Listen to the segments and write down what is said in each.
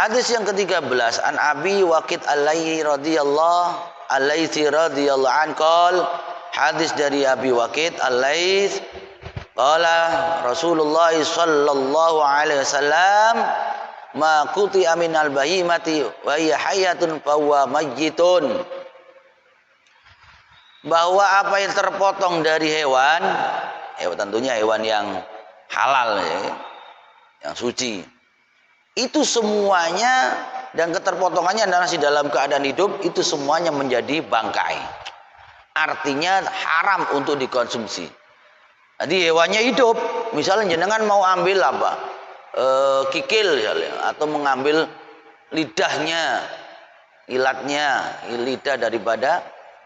Hadis yang ke-13, an Abi Waqid Al-Laitsi radhiyallahu an qol, hadis dari Abi Waqid Al-Laits qala Rasulullah sallallahu alaihi wasallam ma quti'a minal bahimati wa hiya hayatun fa huwa mayyitun, bahwa apa yang terpotong dari hewan, tentunya hewan yang halal ya, yang suci, itu semuanya dan keterpotongannya adalah di dalam keadaan hidup, itu semuanya menjadi bangkai. Artinya haram untuk dikonsumsi. Jadi hewannya hidup, misalnya jenengan mau ambil apa? Kikil misalnya, atau mengambil lidahnya, ilatnya, lidah daripada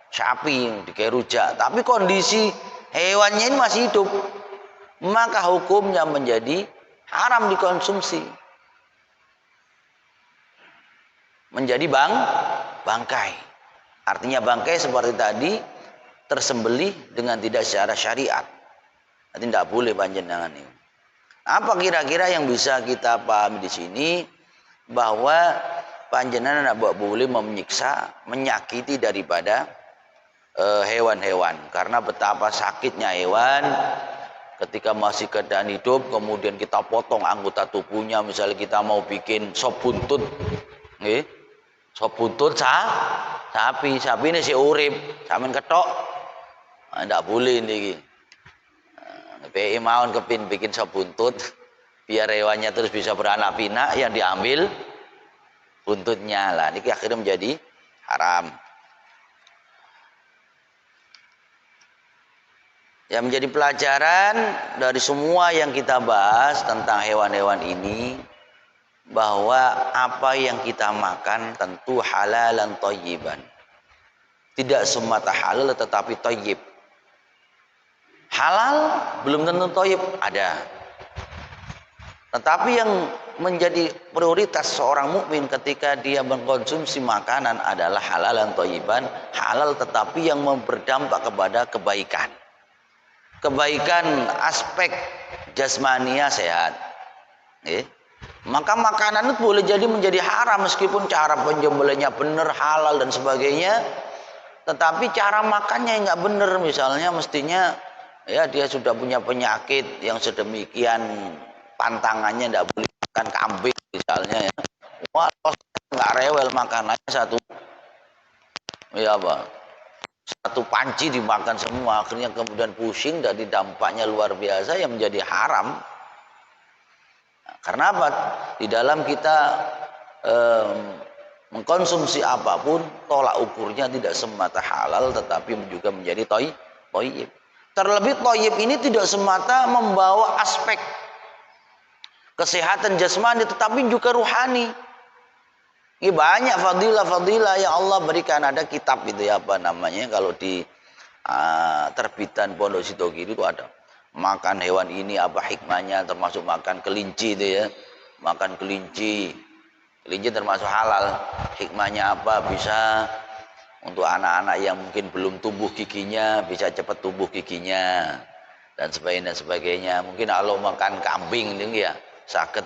sapi dikai rujak, tapi kondisi hewannya ini masih hidup, maka hukumnya menjadi haram dikonsumsi. Menjadi bangkai. Artinya bangkai seperti tadi tersembelih dengan tidak secara syariat. Nanti tidak boleh panjenengan ini. Apa kira-kira yang bisa kita pahami di sini? Bahwa panjenengan tidak boleh menyiksa, menyakiti daripada hewan-hewan. Karena betapa sakitnya hewan ketika masih keadaan hidup, kemudian kita potong anggota tubuhnya. Misalnya kita mau bikin sop buntut, sop buntut sapi ini si urip, sampean ketok, ndak boleh niki. PI mawon kepin bikin sop buntut, biar hewannya terus bisa beranak pinak, yang diambil buntutnya lah. Niki akhirnya menjadi haram. Yang menjadi pelajaran dari semua yang kita bahas tentang hewan-hewan ini, bahwa apa yang kita makan tentu halalan thayyiban. Tidak semata halal tetapi thayyib. Halal belum tentu thayyib, ada. Tetapi yang menjadi prioritas seorang mukmin ketika dia mengkonsumsi makanan adalah halalan thayyiban, halal tetapi yang berdampak kepada kebaikan. Kebaikan aspek jasmania sehat. Maka makanan itu boleh jadi menjadi haram meskipun cara penyembelihnya benar, halal dan sebagainya, tetapi cara makannya nggak benar. Misalnya mestinya ya dia sudah punya penyakit yang sedemikian, pantangannya nggak boleh makan kambing misalnya ya. Wah, nggak rewel makanannya satu panci dimakan semua, akhirnya kemudian pusing, dari dampaknya luar biasa yang menjadi haram. Karena apa? Di dalam kita mengkonsumsi apapun, tolak ukurnya tidak semata halal tetapi juga menjadi thayyib. Terlebih thayyib ini tidak semata membawa aspek kesehatan jasmani tetapi juga ruhani. Ini banyak fadilah-fadilah yang Allah berikan. Ada kitab itu ya, apa namanya, kalau di terbitan Pondok Sitogiri itu ada makan hewan ini apa hikmahnya, termasuk makan kelinci itu ya. Makan kelinci termasuk halal, hikmahnya apa, bisa untuk anak-anak yang mungkin belum tumbuh giginya bisa cepat tumbuh giginya dan sebagainya. Mungkin kalau makan kambing ini ya sakit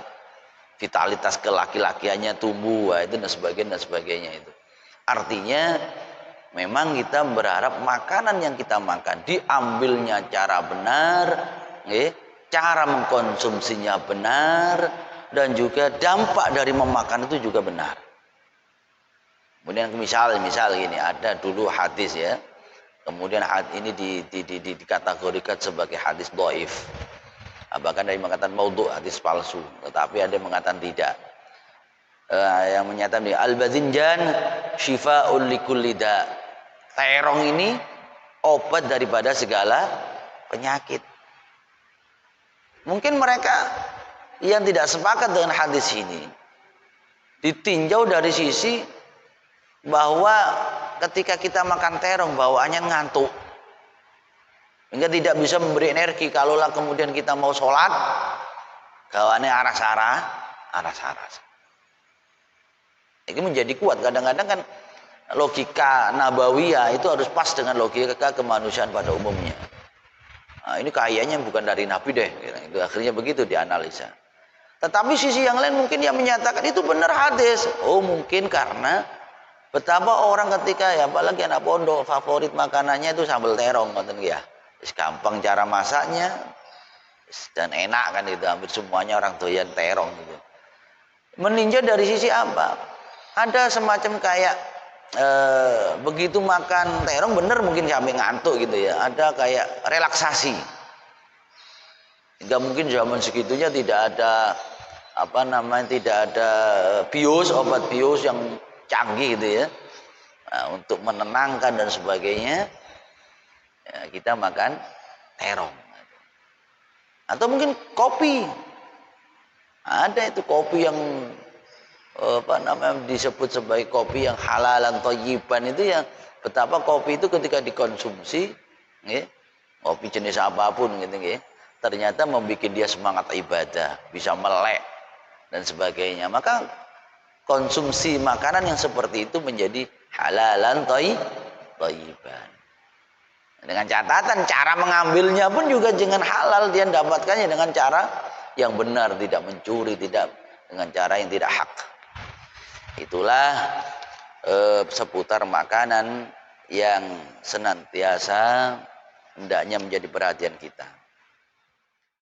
vitalitas kelaki-lakiannya tumbuh, itu dan sebagainya itu. Artinya memang kita berharap makanan yang kita makan diambilnya cara benar, cara mengkonsumsinya benar, dan juga dampak dari memakan itu juga benar. Kemudian misal gini, ada dulu hadis ya, kemudian hadis ini dikategorikan sebagai hadis dhaif. Bahkan dari mengatakan maudhu, hadis palsu, tetapi ada yang mengatakan tidak. Yang menyatakan al-badhinjan syifa'un likulli da'. Terong ini obat daripada segala penyakit. Mungkin mereka yang tidak sepakat dengan hadis ini ditinjau dari sisi bahwa ketika kita makan terong bawaannya ngantuk, hingga tidak bisa memberi energi. Kalaulah kemudian kita mau sholat, gawane aras-aras. Ini menjadi kuat. Kadang-kadang kan logika nabawiyah itu harus pas dengan logika kemanusiaan pada umumnya. Nah, ini kayaknya bukan dari Nabi deh. Itu akhirnya begitu dianalisa. Tetapi sisi yang lain mungkin yang menyatakan itu benar hadis. Oh mungkin karena betapa orang ketika ya apalagi anak pondok favorit makanannya itu sambal terong ngoten ya. Gampang cara masaknya dan enak kan itu, hampir semuanya orang doyan terong gitu. Meninjau dari sisi apa? Ada semacam kayak begitu makan terong bener mungkin sampai ngantuk gitu ya. Ada kayak relaksasi. Enggak mungkin zaman segitunya tidak ada tidak ada obat bius yang canggih gitu ya. Nah, untuk menenangkan dan sebagainya ya, kita makan terong. Atau mungkin kopi. Ada itu kopi yang disebut sebagai kopi yang halalan thayyiban itu ya, betapa kopi itu ketika dikonsumsi ya, kopi jenis apapun gitu ya, ternyata membuat dia semangat ibadah, bisa melek dan sebagainya. Maka konsumsi makanan yang seperti itu menjadi halalan thayyiban. Dengan catatan cara mengambilnya pun juga jangan halal, dia dapatkannya dengan cara yang benar, tidak mencuri, tidak dengan cara yang tidak hak. Itulah seputar makanan yang senantiasa hendaknya menjadi perhatian kita.